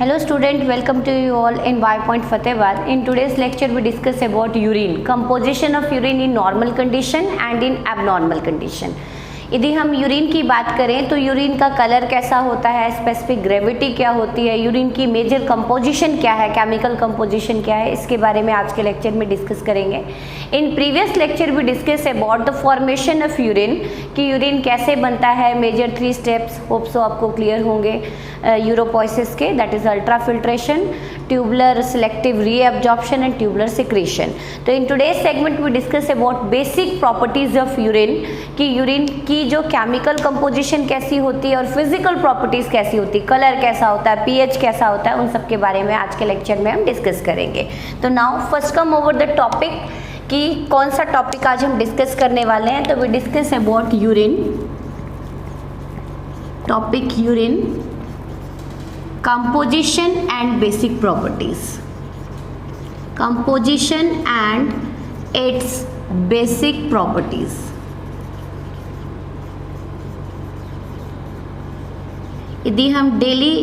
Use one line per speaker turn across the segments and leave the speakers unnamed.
Hello student, welcome to you all in Y Point Fatehbad. In today's lecture we discuss about urine, composition of urine in normal condition and in abnormal condition. यदि हम urine की बात करें तो urine का colour कैसा होता है, स्पेसिफिक ग्रेविटी क्या होती है, यूरिन की मेजर कंपोजिशन क्या है, केमिकल कंपोजिशन क्या है, इसके बारे में आज के लेक्चर में डिस्कस करेंगे. इन प्रीवियस लेक्चर भी discuss about the formation of urine कि यूरिन कैसे बनता है, मेजर 3 स्टेप्स होप सो आपको क्लियर होंगे यूरोपोइसिस के, that is ultra filtration, tubular selective reabsorption and tubular secretion. तो in today's segment we discuss about basic properties of urine कि urine की जो केमिकल कंपोजिशन कैसी होती है और फिजिकल प्रॉपर्टीज कैसी होती है, कलर कैसा होता है, पीएच कैसा होता है, उन सब के बारे में आज के लेक्चर में हम डिस्कस करेंगे. तो now first come over the topic कि कौन सा टॉपिक आज हम डिस्कस करने वाले हैं. तो we discuss about urine, topic urine, composition and basic properties, composition and its basic properties. यदि हम डेली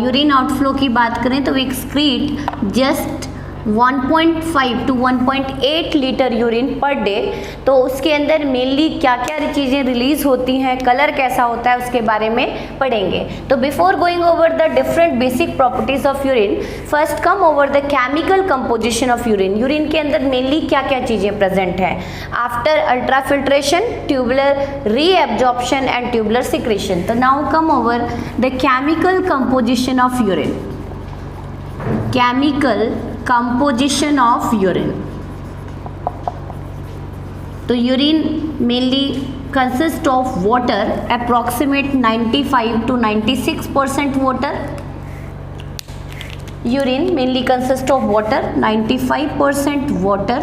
यूरिन आउटफ्लो की बात करें तो we excrete just 1.5 to 1.8 litre urine per day. तो उसके अंदर मेनली क्या क्या चीज़ें रिलीज होती हैं, कलर कैसा होता है, उसके बारे में पढ़ेंगे. तो before going over the different basic properties of urine, first come over the chemical composition of urine. Urine के अंदर मेनली क्या क्या चीज़ें प्रेजेंट हैं after ultra filtration, tubular reabsorption and tubular secretion. तो now come over the chemical composition of urine. Chemical composition of urine. तो urine mainly consist of water, approximate 95 to 96% water. Urine mainly consist of water, 95% water,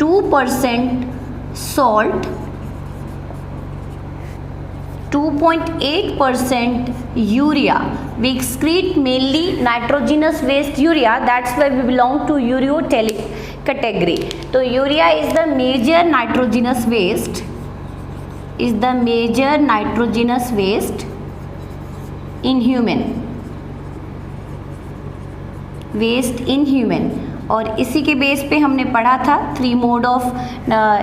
2% salt, 2.8% urea. We excrete mainly nitrogenous waste urea, that's why we belong to ureotelic category. So urea is the major nitrogenous waste, in human, waste in human. और इसी के base पे हमने पढ़ा था 3 mode of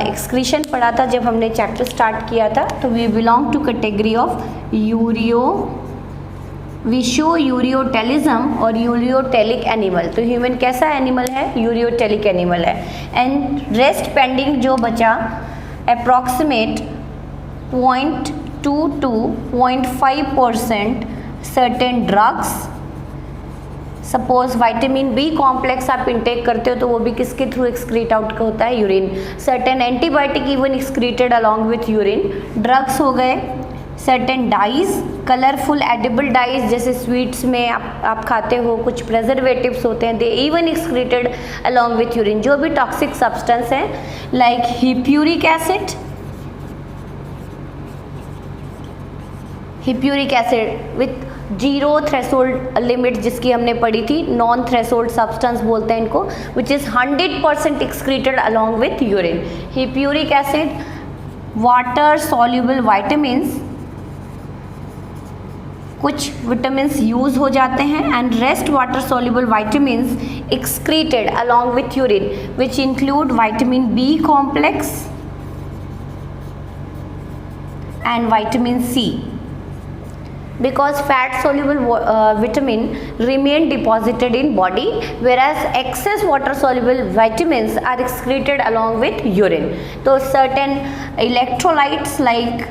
excretion पढ़ा था जब हमने चैप्टर स्टार्ट किया था. तो we belong to category of we show ureotelism और यूरियोटेलिक एनिमल. तो ह्यूमन कैसा एनिमल है, यूरियोटेलिक एनिमल है. एंड रेस्ट पेंडिंग जो बचा approximate 0.2 to 0.5% certain drugs. Suppose vitamin B complex आप इंटेक करते हो तो वो भी किसके थ्रू एक्सक्रीट आउट होता है, urine. Certain antibiotic even excreted along with urine. Drugs हो गए, certain dyes, colourful edible dyes जैसे स्वीट्स में आप खाते हो, कुछ प्रेजर्वेटिव्स होते हैं, they even excreted along with urine. जो भी टॉक्सिक सब्सटेंस हैं like hippuric acid with 0 threshold limit जिसकी हमने पढ़ी थी, नॉन थ्रेशोल्ड सब्सटेंस बोलते हैं इनको, which is 100% excreted along with urine. Hippuric acid, water soluble vitamins, कुछ विटामिन्स यूज हो जाते हैं and rest water soluble vitamins excreted along with urine which include vitamin B complex and vitamin C. Because fat soluble vitamin remain deposited in body, whereas excess water soluble vitamins are excreted along with urine. So certain electrolytes like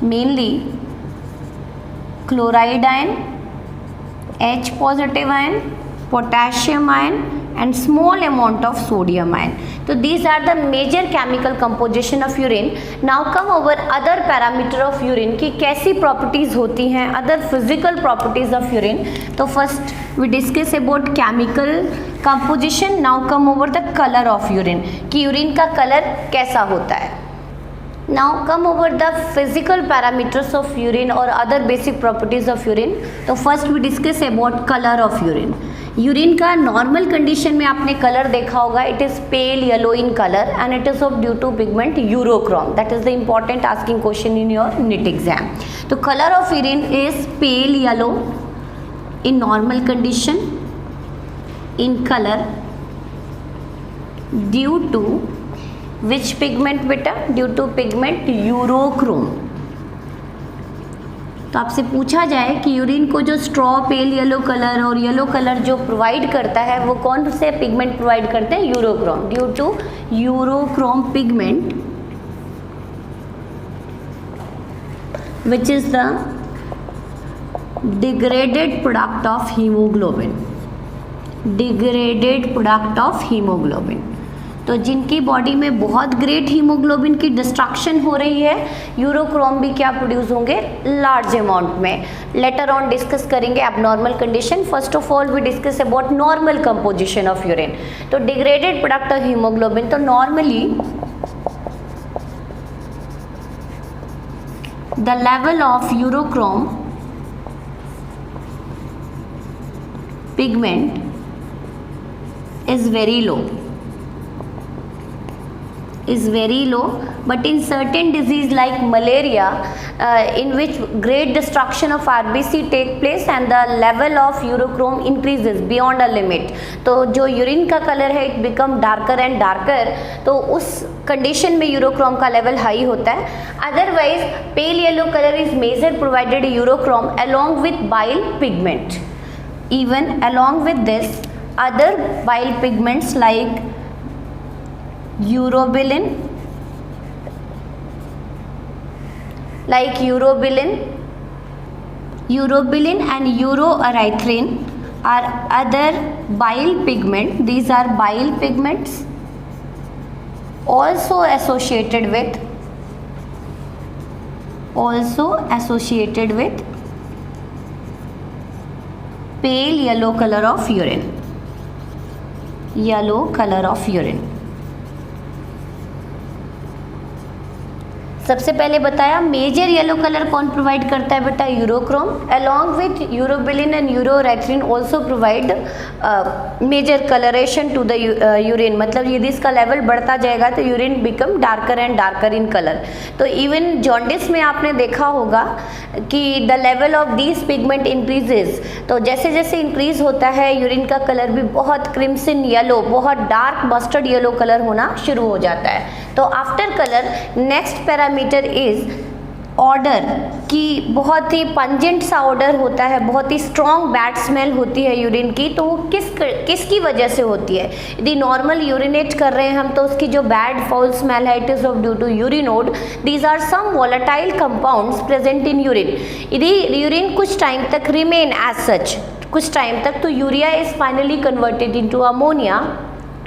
mainly chloride ion, H positive ion, potassium ion and small amount of sodium ion. So these are the major chemical composition of urine. Now come over other parameter of urine कि कैसी properties होती हैं, other physical properties of urine. तो first we discuss about chemical composition. Now come over the color of urine कि urine का color कैसा होता है. Now come over the physical parameters of urine or other basic properties of urine. तो first we discuss about color of urine. Urine का normal condition में आपने colour देखा होगा, it is pale yellow in colour and it is of due to pigment urochrome. That is the important asking question in your NEET exam. तो colour of urine is pale yellow in normal condition in colour due to which pigment बेटा? Due to pigment urochrome. तो आपसे पूछा जाए कि urine को जो straw pale yellow colour और येलो कलर जो प्रोवाइड करता है वो कौन से पिगमेंट प्रोवाइड करते हैं? Urochrome. Due to urochrome pigment which is the degraded product of haemoglobin. Degraded product of haemoglobin. तो जिनकी बॉडी में बहुत ग्रेट हीमोग्लोबिन की डिस्ट्रक्शन हो रही है, यूरोक्रोम भी क्या प्रोड्यूस होंगे? लार्ज अमाउंट में. लेटर ऑन डिस्कस करेंगे abnormal condition. First of all we discuss about normal composition of urine. तो डिग्रेडेड प्रोडक्ट ऑफ हीमोग्लोबिन, तो normally the level of urochrome pigment is very low. Is very low, but in certain disease like malaria in which great destruction of RBC take place and the level of urochrome increases beyond a limit. तो जो urine का colour है it become darker and darker, तो उस condition में urochrome का level high होता है. Otherwise pale yellow colour is major provided urochrome along with bile pigment. Even along with this other bile pigments like urobilin, urobilin and uroerythrin are other bile pigment. These are bile pigments also associated with pale yellow color of urine. Yellow color of urine. सबसे पहले बताया major yellow colour कौन provide करता है बेटा? Urochrome. Along with urobilin and uroerythrin also provide major colouration to the urine. मतलब यदि इसका लेवल बढ़ता जाएगा तो urine become darker and darker in colour. तो इवन जॉन्डिस में आपने देखा होगा कि the level of these pigment increases. तो जैसे जैसे इंक्रीज होता है यूरिन का कलर भी बहुत क्रिम्सन येलो, बहुत डार्क मस्टर्ड येलो कलर होना शुरू हो जाता है. तो after colour next parameter is order, कि बहुत ही पंजेंट सा ऑर्डर होता है, बहुत ही स्ट्रॉन्ग बैड स्मेल होती है यूरिन की. तो वो किसकी वजह से होती है? यदि नॉर्मल यूरिनेट कर रहे हैं हम तो उसकी जो बैड फाउल स्मेल है it is of due to urinod. These are some volatile compounds present in urine. यदि यूरिन कुछ टाइम तक रिमेन एज सच, कुछ टाइम तक, तो urea is finally converted into ammonia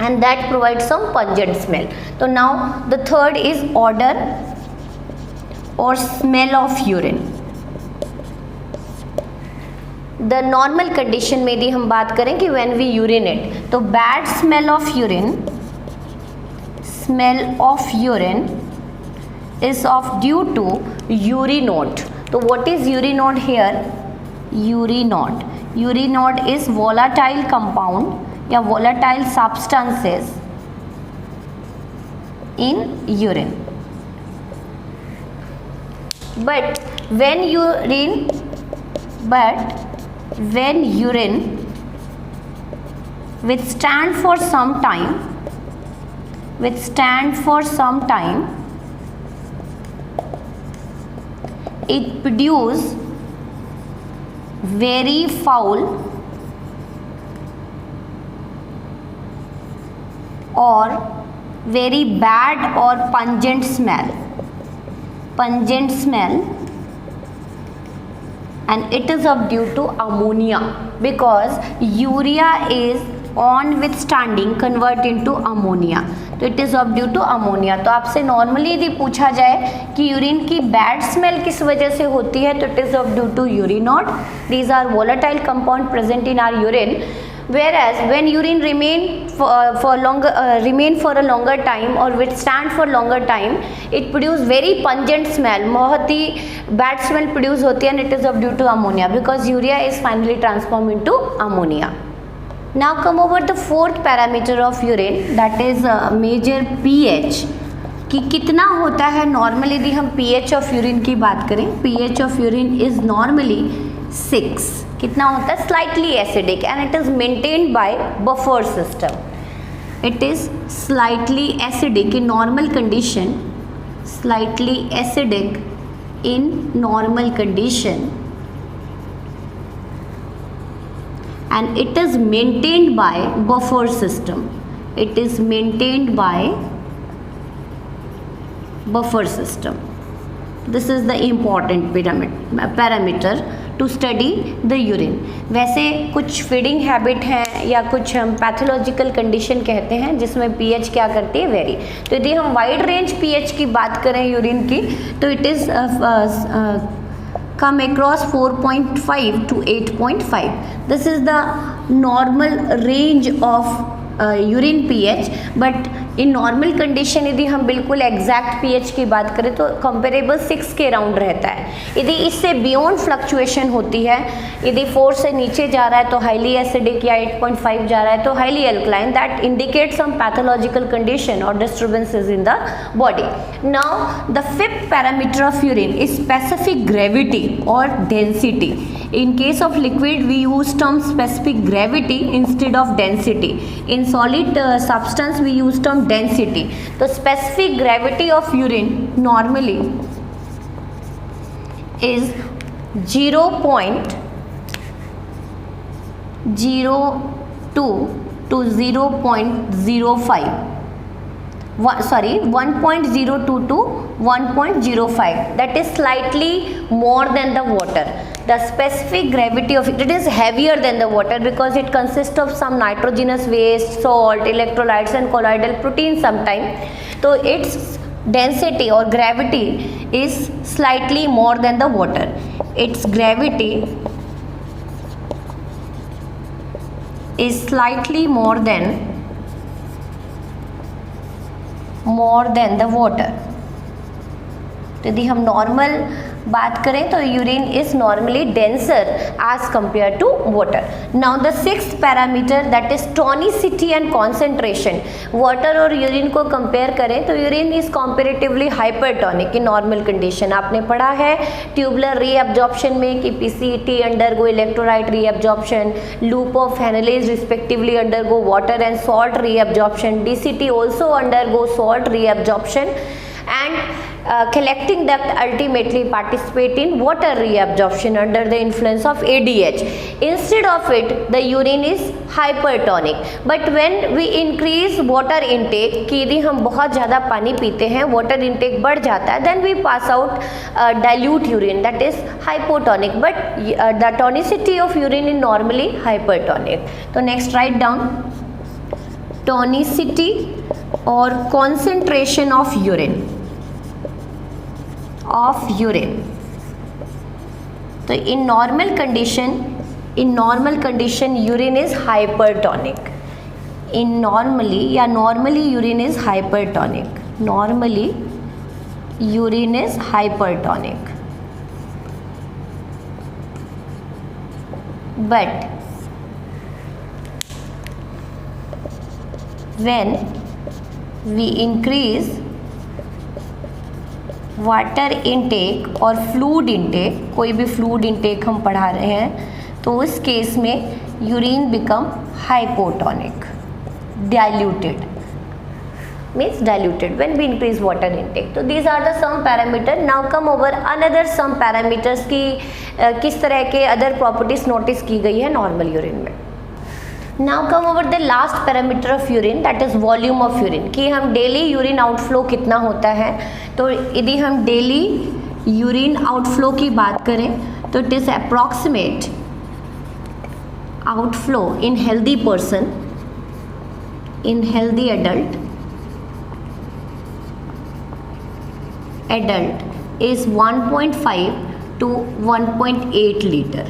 and that provides some pungent smell. So now the third is odor or smell of urine. The normal condition में यदि हम बात करें कि when we urinate, तो bad smell of urine is of due to urinode. तो what is urinode here? Urinode is volatile compound या volatile substances in urine. But when urine withstand for some time, it produce very foul or very bad or pungent smell, and it is of due to ammonia, because urea is on withstanding convert into ammonia. तो it is of due to ammonia. तो आपसे normally यदि पूछा जाए कि urine की bad smell किस वजह से होती है तो it is of due to urinod. These are volatile compound present in our urine whereas when urine remain for a longer time or withstand for longer time, it produce very pungent smell, बहुत ही bad smell produce होती है, and it is of due to ammonia because urea is finally transformed into ammonia. Now come over the fourth parameter of urine, that is measure pH, कि कितना होता है normally. यदि हम pH of urine की बात करें, pH of urine is normally 6। कितना होता है? Slightly acidic, and it is maintained by buffer system. It is slightly acidic in normal condition, slightly acidic in normal condition, and it is maintained by buffer system. It is maintained by buffer system. This is the important parameter to study the urine. वैसे कुछ feeding habit हैं या कुछ हम pathological condition कहते हैं जिसमें pH क्या करती है, वेरी। तो यदि हम वाइड रेंज पीएच की बात करें यूरिन की, तो it is come across 4.5 to 8.5. This is the normal range of urine pH, but in normal condition यदि हम बिल्कुल एग्जैक्ट पीएच की बात करें तो कंपेरेबल 6 के राउंड रहता है। यदि इससे बियॉन्ड फ्लक्चुएशन होती है, यदि 4 से नीचे जा रहा है तो हाईली एसिडिक, या 8.5 जा रहा है तो highly alkaline, that indicate some pathological condition और disturbances in the body. Now the fifth parameter of urine is specific gravity और density. In case of liquid, we use term specific gravity instead of density. In solid substance, we use term density. The specific gravity of urine normally is 0.02 to 0.05. 1.02 to 1.05, that is slightly more than the water. The specific gravity of it is heavier than the water because it consists of some nitrogenous waste, salt, electrolytes and colloidal proteins sometimes. So its density or gravity is slightly more than the water. Its gravity is slightly more than the water. तो यदि हम normal बात करें तो urine is normally denser as compare to water. Now the sixth parameter that is tonicity and concentration. Water और urine को compare करें तो urine is comparatively hypertonic in normal condition. आपने पढ़ा है ट्यूबुलर रीअब्जॉर्प्शन में कि PCT undergo electrolyte reabsorption, loop of Henle's respectively undergo water and salt reabsorption, DCT also undergo salt reabsorption, and collecting duct ultimately participate in water reabsorption under the influence of ADH. Instead of it, the urine is hypertonic. But when we increase water intake, कि यदि हम बहुत ज़्यादा पानी पीते हैं, water intake बढ़ जाता है, then we pass out dilute urine, that is hypotonic. But the tonicity of urine is normally hypertonic. So next write down tonicity or concentration of urine. तो in normal condition urine is hypertonic. Normally urine is hypertonic. Normally urine is hypertonic. But when we increase water intake और fluid intake, कोई भी fluid intake हम पढ़ा रहे हैं, तो उस केस में urine become hypotonic, diluted, means diluted when we increase water intake. तो these are the some parameter. Now come over another some parameters की किस तरह के अदर प्रॉपर्टीज नोटिस की गई है नॉर्मल यूरिन में. Now come over the last parameter of urine, that is volume of urine, कि हम डेली यूरिन आउटफ्लो कितना होता है. तो यदि हम डेली यूरिन आउटफ्लो की बात करें तो it is approximate outflow in healthy person, in healthy adult is 1.5 to 1.8 liter.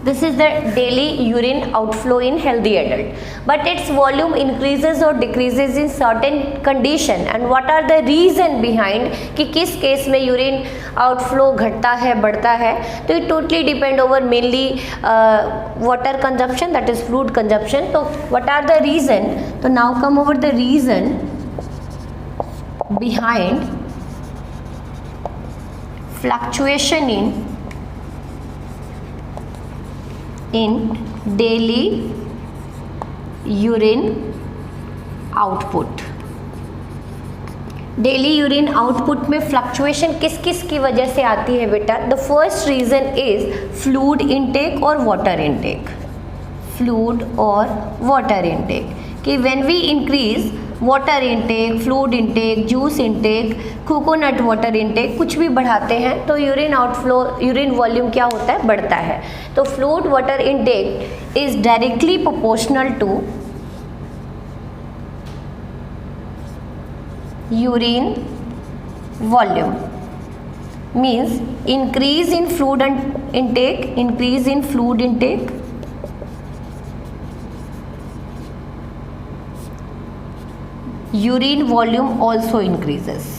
This is the daily urine outflow in healthy adult, but its volume increases or decreases in certain condition. And what are the reason behind कि किस case में urine outflow घटता है बढ़ता है? तो it totally depend over mainly water consumption, that is fluid consumption. तो what are the reason? तो now come over the reason behind fluctuation in daily urine output. Daily urine output में fluctuation किस किस की वजह से आती है बेटा? The first reason is fluid intake और वाटर इनटेक. फ्लूइड और वाटर इनटेक कि when we increase water intake, fluid intake, juice intake, coconut water intake, कुछ भी बढ़ाते हैं तो यूरिन आउटफ्लो, यूरिन वॉल्यूम क्या होता है? बढ़ता है. तो fluid water intake is directly proportional to urine volume. Means increase in fluid intake, increase in fluid intake, urine volume also increases.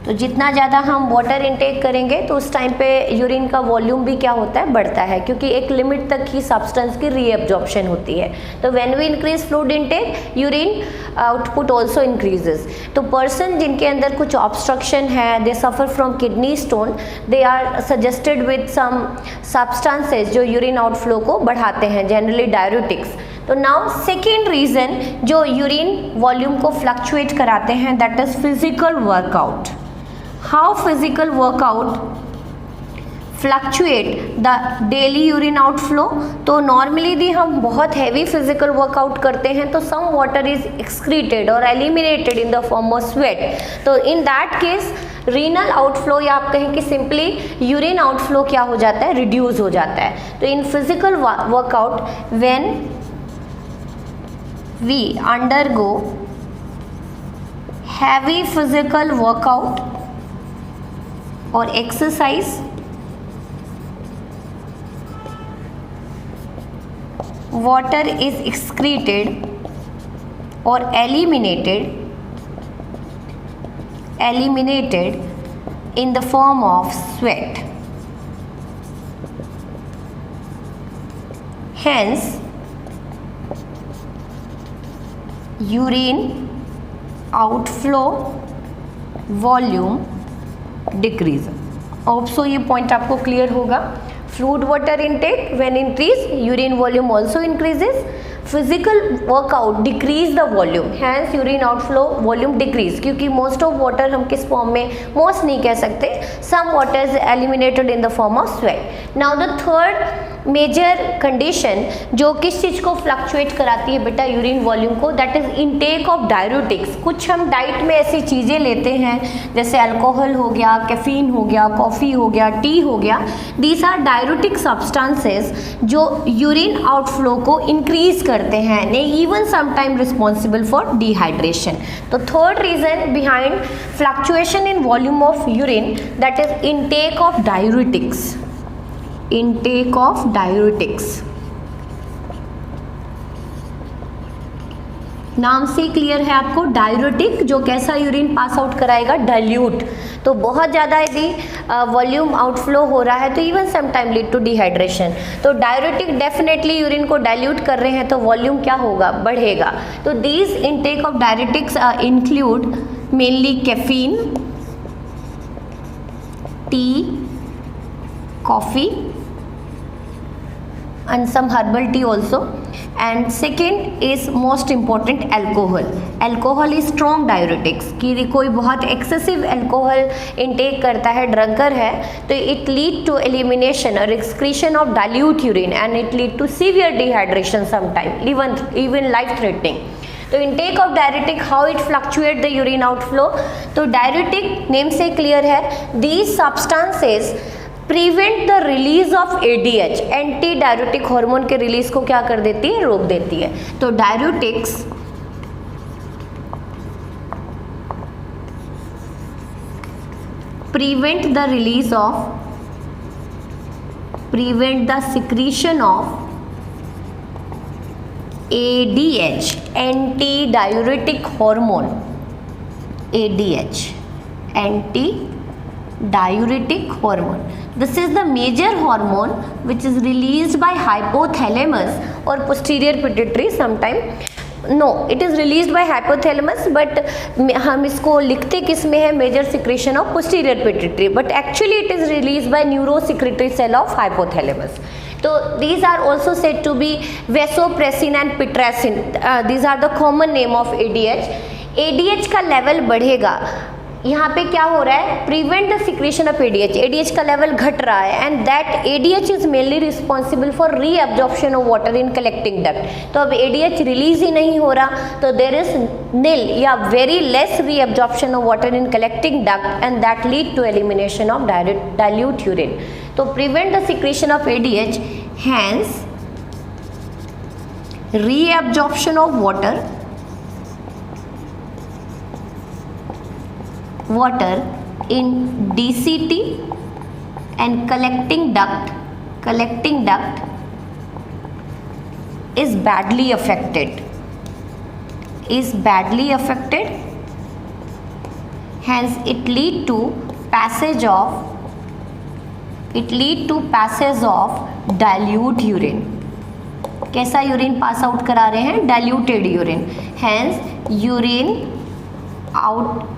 तो जितना ज़्यादा हम वाटर इनटेक करेंगे तो उस टाइम पे यूरिन का वॉल्यूम भी क्या होता है? बढ़ता है, क्योंकि एक लिमिट तक ही सब्सटेंस की रीएब्जॉर्प्शन होती है. तो when we increase fluid intake, urine output also increases. तो पर्सन जिनके अंदर कुछ ऑब्स्ट्रक्शन है, they suffer from kidney stone, they are suggested with some substances जो यूरिन आउटफ्लो को बढ़ाते हैं, जनरली डाययूरेटिक्स. तो नाउ सेकेंड रीज़न जो यूरिन वॉल्यूम को फ्लक्चुएट कराते हैं, that is physical workout. How physical workout fluctuate the daily urine outflow? तो normally यदि हम बहुत heavy physical workout करते हैं तो some water is excreted or eliminated in the form of sweat. तो in that case renal outflow या आप कहें कि simply urine outflow क्या हो जाता है? reduce हो जाता है. तो in physical workout when we undergo heavy physical workout or exercise, water is excreted or eliminated in the form of sweat. Hence urine outflow volume decrease. Also ये point आपको क्लियर होगा. Fluid water intake when increase, urine volume also increases. Physical workout decrease the volume, hence urine outflow volume decrease. क्योंकि most of water हम किस form में, most नहीं कह सकते, some water is eliminated in the form of sweat. Now the third major condition जो किस चीज़ को फ्लक्चुएट कराती है बेटा यूरिन वॉल्यूम को, that is intake of diuretics. कुछ हम डाइट में ऐसी चीज़ें लेते हैं जैसे अल्कोहल हो गया, कैफीन हो गया, कॉफ़ी हो गया, टी हो गया. दीज आर डाययूरेटिक सब्सटेंसेस जो यूरिन आउटफ्लो को इंक्रीज करते हैं, ने even sometime responsible for dehydration. तो third reason behind fluctuation in volume of urine, that is intake of diuretics. intake of diuretics. नाम से क्लियर है आपको, डाययूरेटिक जो कैसा यूरिन पास आउट कराएगा? डाइल्यूट. तो बहुत ज़्यादा यदि वॉल्यूम आउटफ्लो हो रहा है तो even some time lead to dehydration. तो डाययूरेटिक डेफिनेटली यूरिन को डाइल्यूट कर रहे हैं तो वॉल्यूम क्या होगा? बढ़ेगा. तो these intake of diuretics include mainly caffeine, tea, coffee and some herbal tea also. And second is most important alcohol. Alcohol is strong diuretics. कि कोई बहुत excessive alcohol intake करता है, ड्रंकर है, तो it lead to elimination or excretion of dilute urine and it lead to severe dehydration sometime, even life threatening. तो intake of diuretic, how it fluctuate the urine outflow. तो diuretic name से clear है, these substances prevent the release of ADH, anti diuretic hormone के release को क्या कर देती है? रोक देती है. तो diuretics prevent the release of prevent the secretion of ADH, antidiuretic hormone. ADH, antidiuretic hormone. This is the major hormone which is released by hypothalamus or posterior pituitary sometime. No, it is released by hypothalamus, but हम इसको लिखते किस में है, major secretion of posterior pituitary, but actually it is released by neurosecretory cell of hypothalamus. So these are also said to be vasopressin and pitressin. These are the common name of ADH. ADH का level बढ़ेगा, यहाँ पे क्या हो रहा है, prevent the secretion of ADH. ADH का level घट रहा है and that ADH is mainly responsible for reabsorption of water in collecting duct. तो अब ADH रिलीज ही नहीं हो रहा, तो देर इज नील या very less reabsorption of water in collecting duct and that lead to elimination of dilute urine. तो prevent the secretion of ADH, hence reabsorption of water in DCT and collecting duct is badly affected, hence it lead to passage of dilute urine. कैसा urine pass out करा रहे हैं, diluted urine, hence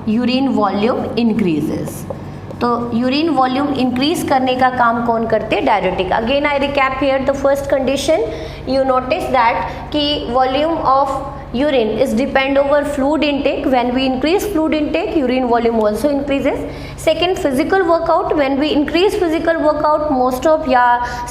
urine volume increases. तो urine volume increase करने का काम कौन करते, diuretic. Again I recap here the first condition. You notice that कि volume of urine is depend over fluid intake. When we increase fluid intake, urine volume also increases. Second, physical workout. When we increase physical workout, most of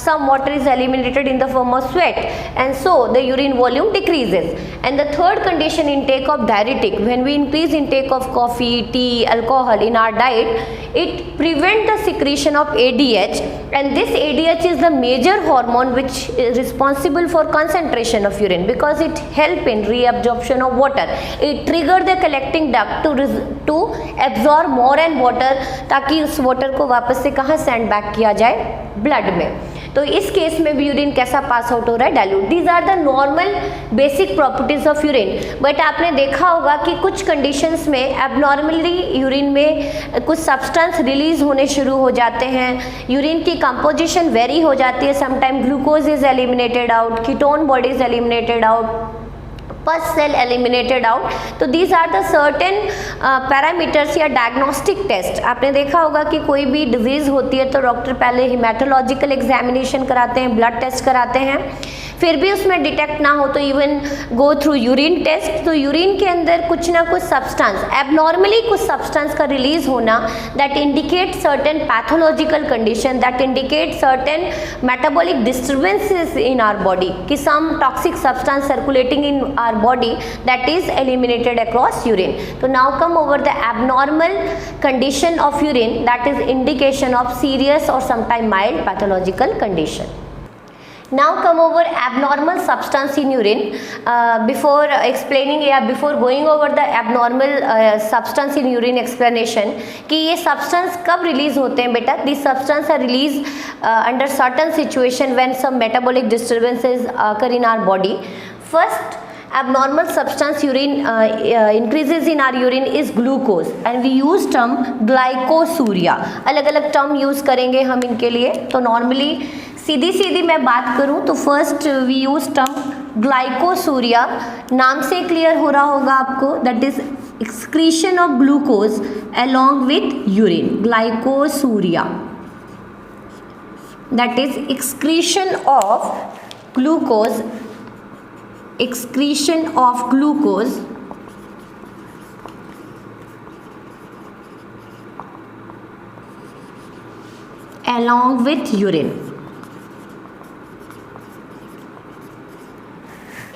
some water is eliminated in the form of sweat, and so the urine volume decreases. And the third condition, intake of diuretic. When we increase intake of coffee, tea, alcohol in our diet, it prevent the secretion of ADH, and this ADH is the major hormone which is responsible for concentration of urine, because it help in reabsorption of water. It trigger the collecting duct to absorb more and water, ताकि उस water को वापस से कहाँ send back किया जाए, blood में. तो इस केस में भी यूरिन कैसा पास आउट हो रहा है, dilute. These are the normal basic properties of urine. But आपने देखा होगा कि कुछ कंडीशंस में एबनॉर्मली यूरिन में कुछ सब्सटेंस रिलीज होने शुरू हो जाते हैं, यूरिन की कंपोजिशन वेरी हो जाती है. Sometime glucose is eliminated out, ketone body is eliminated out, pus cell eliminated out. तो these are the certain parameters या डायग्नोस्टिक टेस्ट. आपने देखा होगा कि कोई भी डिजीज़ होती है तो डॉक्टर पहले हेमाटोलॉजिकल एग्जामिनेशन कराते हैं, ब्लड टेस्ट कराते हैं, फिर भी उसमें डिटेक्ट ना हो तो even go through urine test. तो यूरिन के अंदर कुछ ना कुछ सब्सटेंस, एबनॉर्मली कुछ सब्सटेंस का रिलीज होना, that indicate certain pathological condition, that indicate certain metabolic disturbances in our body, कि some toxic substance circulating in our body that is eliminated across urine. So now come over the abnormal condition of urine, that is indication of serious or sometime mild pathological condition. Now come over abnormal substance in urine. Before explaining या before going over the abnormal substance in urine explanation, कि ये substance कब release होते हैं बेटा. These substance are released under certain situation when some metabolic disturbances occur in our body. First abnormal substance urine increases in our urine is glucose, and we use term glycosuria. अलग अलग term use करेंगे हम इनके लिए. तो normally सीधी मैं बात करूं तो first we use term glycosuria. नाम से क्लियर हो रहा होगा आपको, that is excretion of glucose along with urine. Glycosuria, that is excretion of glucose along with urine.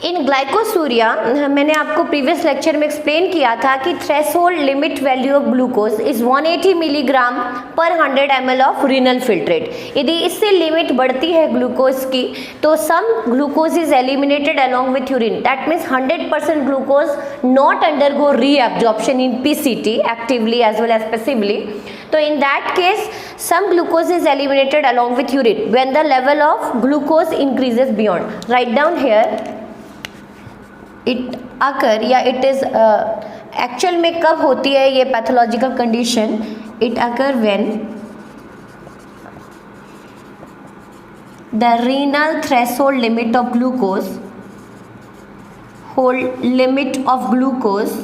In glycosuria मैंने आपको प्रीवियस लेक्चर में एक्सप्लेन किया था कि threshold limit value of glucose is 180 milligram पर 100 ml ऑफ रीनल फिल्ट्रेट. यदि इससे limit बढ़ती है ग्लूकोज की तो some glucose is eliminated along with urine. That means 100% glucose not undergo reabsorption in PCT actively as well as passively. तो in that case some glucose is eliminated along with urine when the level of glucose increases beyond. Write down here it occur या it is actual में कब होती है ये pathological condition. It occur when the renal threshold limit of glucose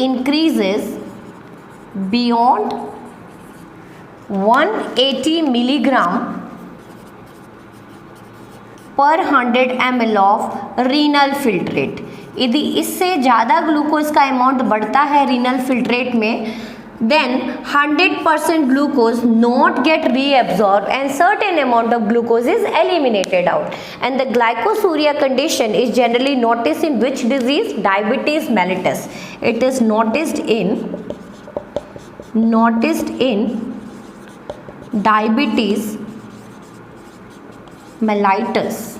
increases beyond 180 milligram per 100 ml of renal filtrate. यदि इससे ज़्यादा glucose का अमाउंट बढ़ता है रीनल फिल्ट्रेट में, then 100% glucose not get reabsorbed and certain amount of glucose is eliminated out. And the glycosuria condition is generally noticed in which disease? Diabetes mellitus. It is noticed in diabetes mellitus,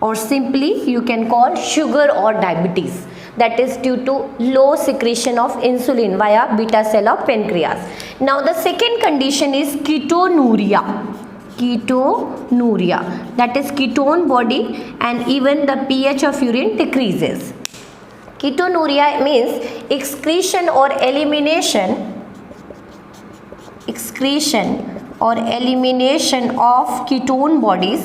or simply you can call sugar or diabetes. That is due to low secretion of insulin via beta cell of pancreas. Now the second condition is ketonuria. That is ketone body, and even the pH of urine decreases. Ketonuria means excretion or elimination of ketone bodies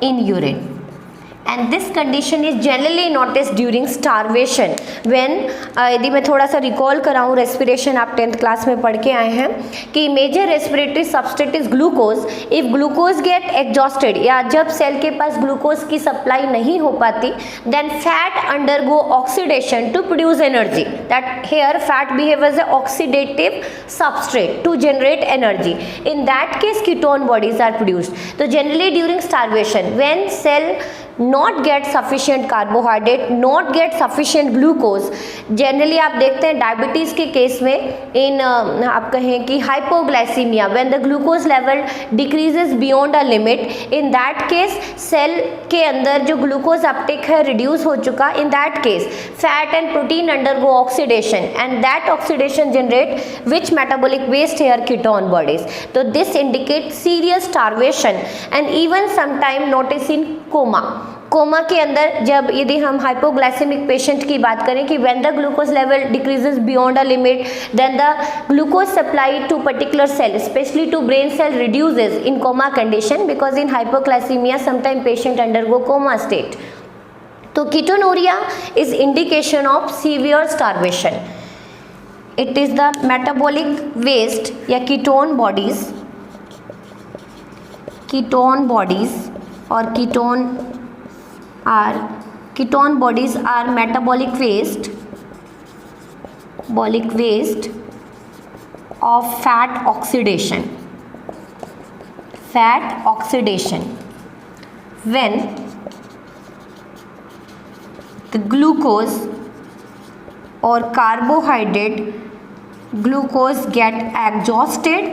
in urine, and this condition is generally noticed during starvation when यदि मैं थोड़ा सा recall कराऊँ, respiration आप 10th class में पढ़ के आए हैं कि major respiratory substrate is glucose. If glucose get exhausted, या जब सेल के पास ग्लूकोज की सप्लाई नहीं हो पाती, then fat undergo oxidation to produce energy. That here fat behave as a oxidative substrate to generate energy. In that case ketone bodies are produced. तो generally during starvation when cell not get sufficient carbohydrate, not get sufficient glucose, generally आप देखते हैं diabetes के case में इन आप कहें कि hypoglycaemia, when the glucose level decreases beyond a limit, in that case cell के अंदर जो ग्लूकोज अपटेक है रिड्यूस हो चुका. In that case fat and protein undergo oxidation, and that oxidation generate which metabolic waste here ketone bodies. तो this indicate serious starvation and even sometime notice in coma के अंदर जब यदि हम hypoglycaemic patient की बात करें कि when the glucose level decreases beyond a limit, then the glucose supply to particular cell specially to brain cell reduces in coma condition, because in hypoglycemia sometime patient undergo coma state. तो ketonuria is indication of severe starvation. It is the metabolic waste या ketone bodies और ketone bodies are metabolic waste of fat oxidation when the glucose or carbohydrate glucose get exhausted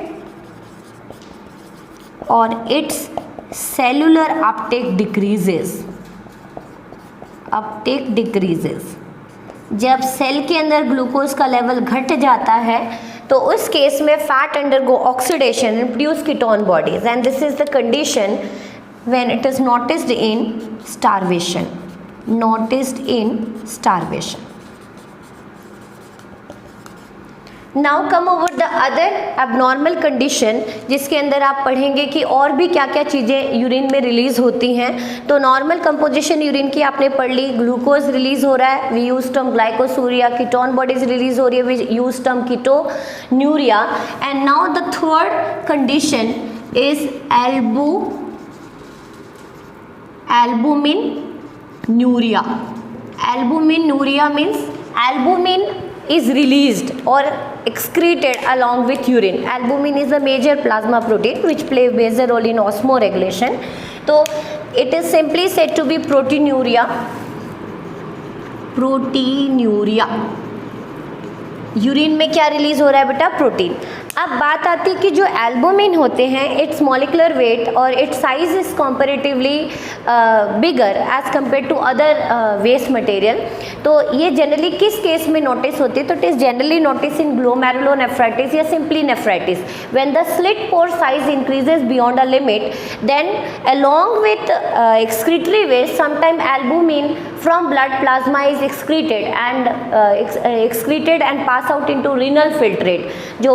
or its cellular uptake decreases. जब cell के अंदर glucose का level घट जाता है तो उस केस में fat undergo oxidation and produce ketone bodies, and this is the condition when it is noticed in starvation. Now come over the other abnormal condition, जिसके अंदर आप पढ़ेंगे कि और भी क्या क्या चीज़ें यूरिन में रिलीज होती हैं. तो नॉर्मल कंपोजिशन यूरिन की आपने पढ़ ली, ग्लूकोज रिलीज हो रहा है, we use term glycosuria, ketone bodies release हो रही है, we use term ketonuria. And now the third condition is albuminuria. Albuminuria means albumin is released or excreted along with urine. Albumin is a major plasma protein which play a major role in osmoregulation. So it is simply said to be proteinuria. Urine में क्या release हो रहा है बेटा? Protein. अब बात आती है कि जो एल्बुमिन होते हैं, इट्स मॉलिकुलर वेट और it's size is comparatively bigger as compare to other waste material. तो ये जनरली किस केस में नोटिस होती है? तो it is generally notice in glomerulonephritis या simply nephritis. When the slit pore size increases beyond a limit, then along with excretory waste, sometime albumin from blood plasma is excreted and pass out into renal filtrate। जो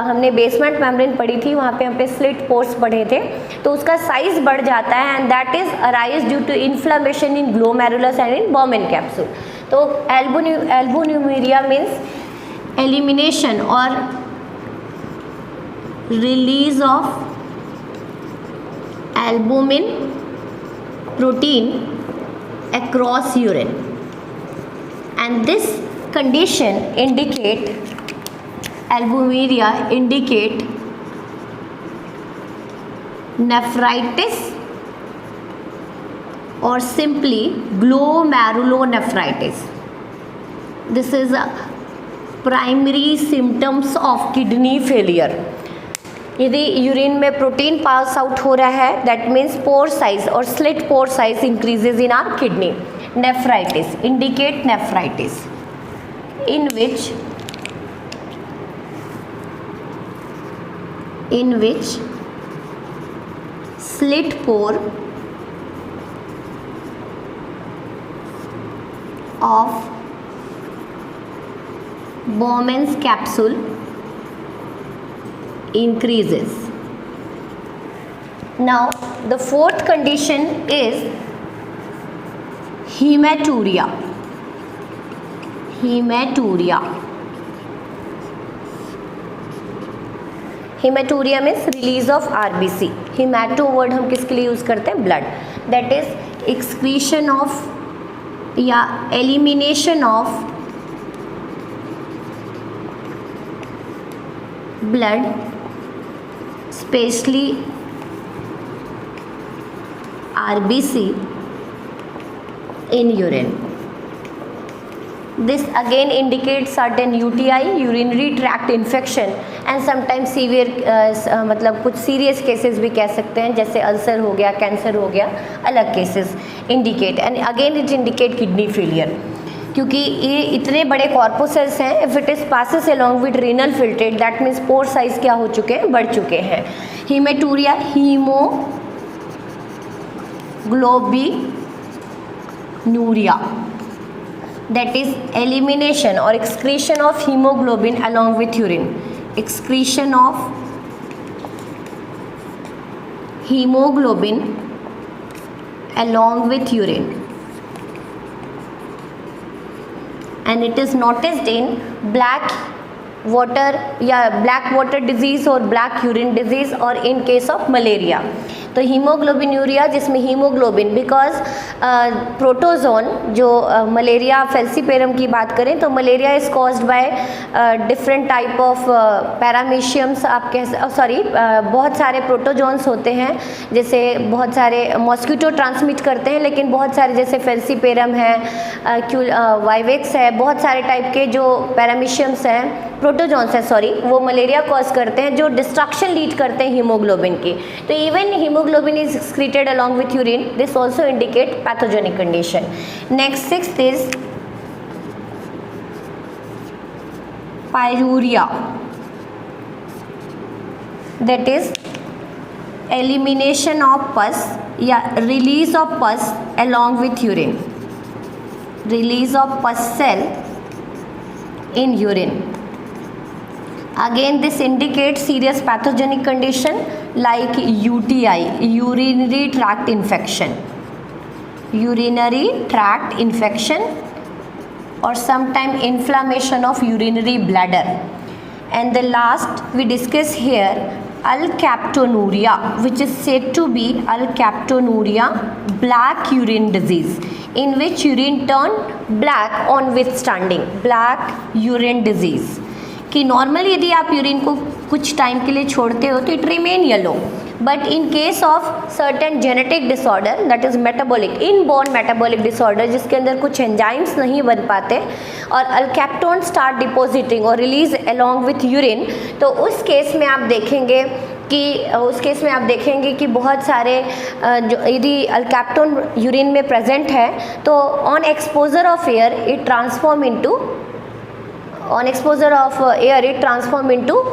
हमने basement membrane पढ़ी थी, वहाँ पे हम पे slit pores पढ़े थे, तो उसका साइज बढ़ जाता है and that is arise due to inflammation in glomerulus and in Bowman capsule. तो एल्बुमिनुरिया मीन्स एलिमिनेशन और release of albumin protein across urine, and this condition albuminuria indicate nephritis or simply glomerulonephritis. This is a primary symptoms of kidney failure। यदि urine में protein pass out हो रहा है, that means pore size और slit pore size increases in our kidney. Nephritis indicate nephritis in which slit pore of Bowman's capsule increases. Now the fourth condition is hematuria। Hematuria means release of RBC। Hemato word हम किसके लिए use करते हैं? Blood. That is excretion of या elimination of blood, specially RBC in urine। This again indicates certain UTI, urinary tract infection, and sometimes severe मतलब कुछ serious cases भी कह सकते हैं, जैसे अल्सर हो गया, कैंसर हो गया, अलग cases indicate. And again it indicate kidney failure, क्योंकि ये इतने बड़े कॉर्पोसेल्स हैं। If it is passes along with renal filtrate, that means pore size क्या हो चुके हैं? बढ़ चुके हैं। हीमेटूरिया, haemoglobinuria, that is elimination or excretion of hemoglobin along with urine। excretion of hemoglobin along with urine, and it is noticed in black water disease और black urine disease और in case of malaria। तो hemoglobinuria, जिसमें hemoglobin because protozoan, जो malaria falciparum की बात करें तो malaria is caused by different type of parameciums, आप कह बहुत सारे प्रोटोजोन्स होते हैं, जैसे बहुत सारे मॉस्किटो ट्रांसमिट करते हैं, लेकिन बहुत सारे जैसे फेल्सीपेरम है, वाइवेक्स है, बहुत सारे टाइप के जो पैरामीशियम्स हैं, प्रोटोजोन्स हैं वो मलेरिया कॉज करते हैं, जो डिस्ट्रक्शन लीड करते हैं हीमोग्लोबिन की। तो even hemoglobin is excreted along with urine, this also indicate pathogenic condition। Next, sixth is pyuria, that is elimination of pus या release of pus along with urine, release of pus cell in urine। Again this indicates serious pathogenic condition like UTI, urinary tract infection, or sometime inflammation of urinary bladder। And the last we discuss here alkaptonuria, which is said to be alkaptonuria black urine disease, in which urine turn black on withstanding, black urine disease। कि normally यदि आप urine को कुछ time के लिए छोड़ते हो तो it remain yellow, but in case of certain genetic disorder that is metabolic inborn metabolic disorder जिसके अंदर कुछ एंजाइम्स नहीं बन पाते और अल्कैप्टोन स्टार्ट डिपॉजिटिंग और रिलीज अलोंग विथ यूरिन, तो उस केस में आप देखेंगे कि बहुत सारे जो यदि अल्कैप्टोन यूरिन में प्रेजेंट है तो on exposure of air it transform into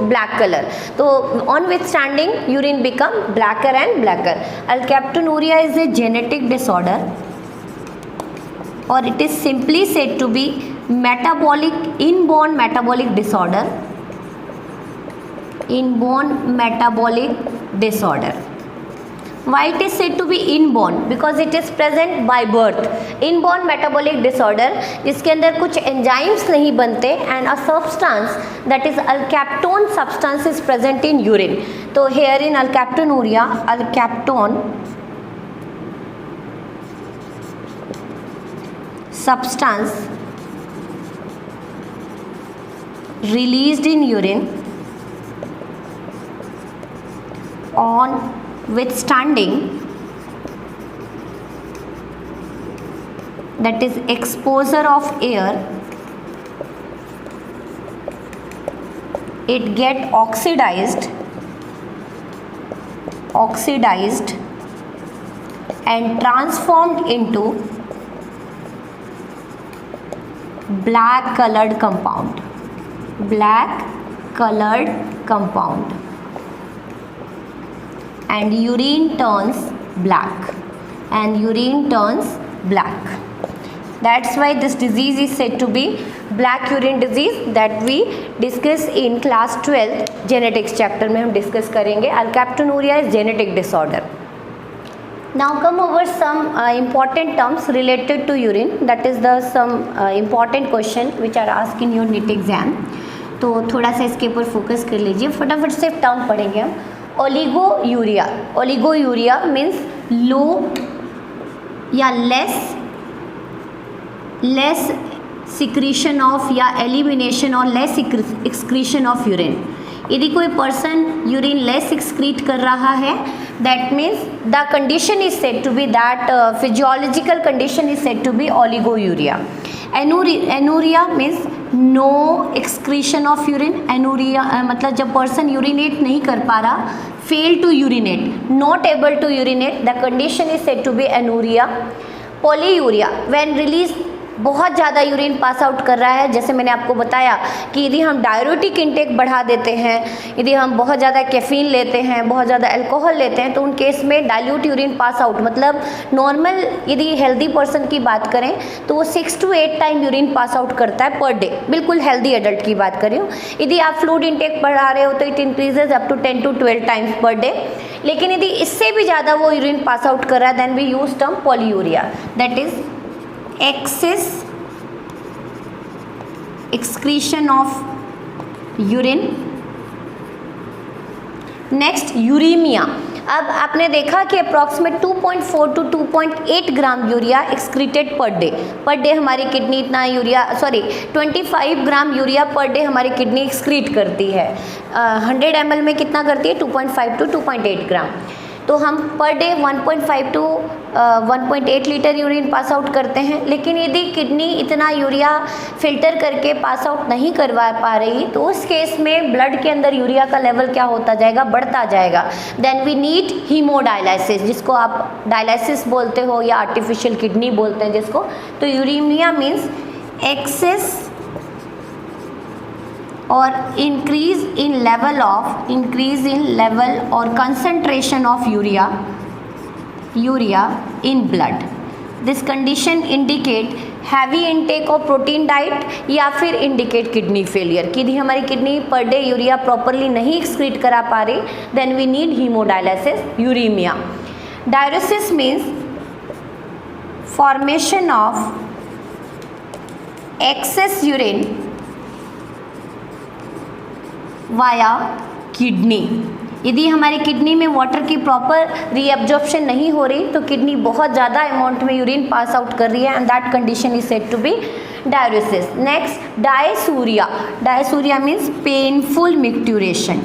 black color. So on withstanding urine become blacker and blacker. Alkaptonuria is a genetic disorder or it is simply said to be inborn metabolic disorder. Why it is said to be inborn? Because it is present by birth. Inborn metabolic disorder जिसके अंदर कुछ enzymes नहीं बनते and a substance that is alkaptone substance is present in urine. तो here in alkaptonuria, alkaptone substance released in urine on withstanding that is exposure of air, it get oxidized and transformed into black colored compound. And urine turns black. That's why this disease is said to be black urine disease that we discuss in class 12 genetics chapter में हम discuss करेंगे. Alkaptonuria is genetic disorder. Now come over some important terms related to urine, that is the some important question which are asked in your NEET exam. तो थोड़ा सा इसके ऊपर focus कर लीजिए, फटाफट से टर्म पढ़ेंगे हम. ओलिगोयूरिया मीन्स लो या लेस सिक्रीशन ऑफ या एलिमिनेशन और लेस एक्सक्रीशन ऑफ यूरिन. यदि कोई पर्सन यूरिन लेस एक्सक्रीट कर रहा है that means the condition is said to be that physiological condition is said to be oliguria. Anuria means no excretion of urine. Anuria मतलब जब person urinate नहीं कर पा रहा, fail to urinate, not able to urinate, the condition is said to be anuria. Polyuria when release बहुत ज़्यादा urine pass out कर रहा है, जैसे मैंने आपको बताया कि यदि हम डाययूरेटिक इंटेक बढ़ा देते हैं, यदि हम बहुत ज़्यादा कैफीन लेते हैं, बहुत ज़्यादा अल्कोहल लेते हैं, तो उन केस में डाइल्यूट यूरिन पास आउट मतलब नॉर्मल यदि हेल्दी पर्सन की बात करें तो वो 6 to 8 time urine pass out करता है पर डे. बिल्कुल हेल्दी एडल्ट की बात कर रही हूँ. यदि आप फ्लूइड इंटेक बढ़ा रहे हो तो it increases up to 10 to 12 times per day. लेकिन यदि इससे भी ज़्यादा वो यूरिन पास आउट कर रहा है then we use term polyuria, that is excess excretion of urine. Next uraemia. अब आपने देखा कि approximate 2.4 to 2.8 gram urea excreted per day हमारी किडनी इतना urea 25 gram urea per day हमारी किडनी एक्सक्रीट करती है. 100 ml में कितना करती है? 2.5 to 2.8 ग्राम. तो हम per day 1.5 to 1.8 litre urine pass out करते हैं. लेकिन यदि किडनी इतना यूरिया फिल्टर करके पास आउट नहीं करवा पा रही तो उस केस में ब्लड के अंदर यूरिया का लेवल क्या होता जाएगा? बढ़ता जाएगा. देन वी नीड हीमोडायलिसिस, जिसको आप डायलिसिस बोलते हो या आर्टिफिशियल किडनी बोलते हैं जिसको. तो यूरीमिया मीन्स एक्सेस और increase in level or concentration of urea in blood. This condition indicate heavy intake of protein diet या फिर इंडिकेट किडनी फेलियर कि यदि हमारी kidney per day urea properly नहीं एक्सक्रीट करा पा रही then we need haemodialysis. Uraemia. Dialysis means formation of excess urine via kidney. यदि हमारी किडनी में वाटर की प्रॉपर रीअब्जॉर्प्शन नहीं हो रही तो किडनी बहुत ज़्यादा अमाउंट में यूरिन पास आउट कर रही है and that condition is said to be dialysis. Next dysuria. Dysuria means painful micturition.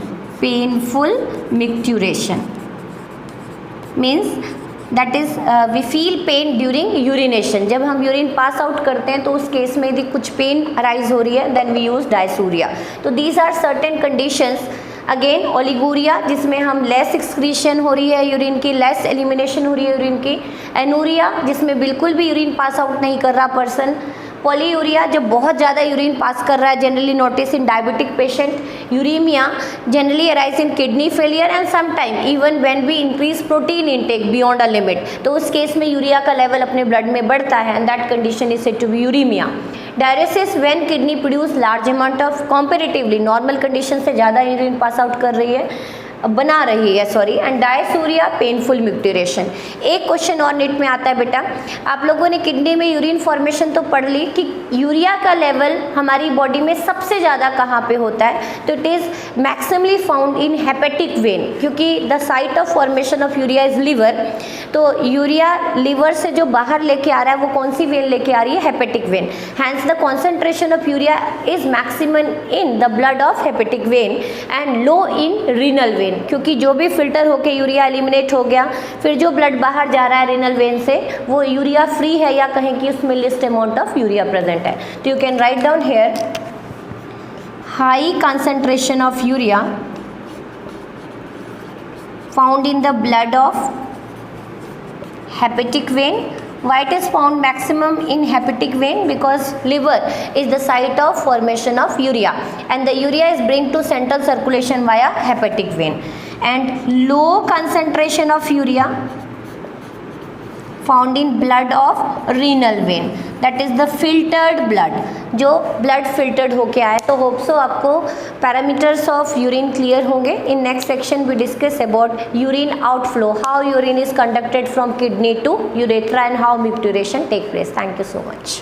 Means that is we feel pain during urination. जब हम यूरिन पास आउट करते हैं तो उस केस में यदि कुछ पेन अराइज हो रही है देन वी यूज़ डायसूरिया। तो these are certain conditions. Again oliguria जिसमें हम लेस एक्सक्रीशन हो रही है यूरिन की, लेस एलिमिनेशन हो रही है यूरिन की। एनूरिया जिसमें बिल्कुल भी यूरिन पास आउट नहीं कर रहा पर्सन। पॉलीयूरिया जब बहुत ज़्यादा यूरिन पास कर रहा है, generally notice in diabetic patient. Uraemia generally arise in kidney failure and sometime even when we increase protein intake beyond a limit. तो उस केस में यूरिया का लेवल अपने ब्लड में बढ़ता है and that condition is said to be uraemia. Diuresis when kidney produce large amount of comparatively normal condition से ज़्यादा यूरिन पास आउट कर रही है, बना रही है sorry. And dysuria painful micturition. एक क्वेश्चन और नीट में आता है बेटा, आप लोगों ने किडनी में यूरिन फॉर्मेशन तो पढ़ ली कि यूरिया का लेवल हमारी बॉडी में सबसे ज़्यादा कहाँ पे होता है, तो it is maximally found in hepatic vein, क्योंकि the site of formation of urea is liver. तो यूरिया लिवर से जो बाहर लेके आ रहा है वो कौन सी वेन लेके आ रही है, hepatic vein. Hence the concentration of urea is maximum in the blood of hepatic vein and low in renal vein, क्योंकि जो भी फिल्टर होके यूरिया एलिमिनेट हो गया, फिर जो ब्लड बाहर जा रहा है रीनल वेन से वो यूरिया फ्री है या कहें कि उसमें list amount of urea present है। तो you can write down here high concentration of urea found in the blood of hepatic vein. Why it is found maximum in hepatic vein? Because liver is the site of formation of urea and the urea is bring to central circulation via hepatic vein. And low concentration of urea found in blood of renal vein, that is the filtered blood, जो blood filtered होके आए। तो hope so आपको parameters of urine clear होंगे। In next section we discuss about urine outflow, how urine is conducted from kidney to urethra and how micturition take place. Thank you so much.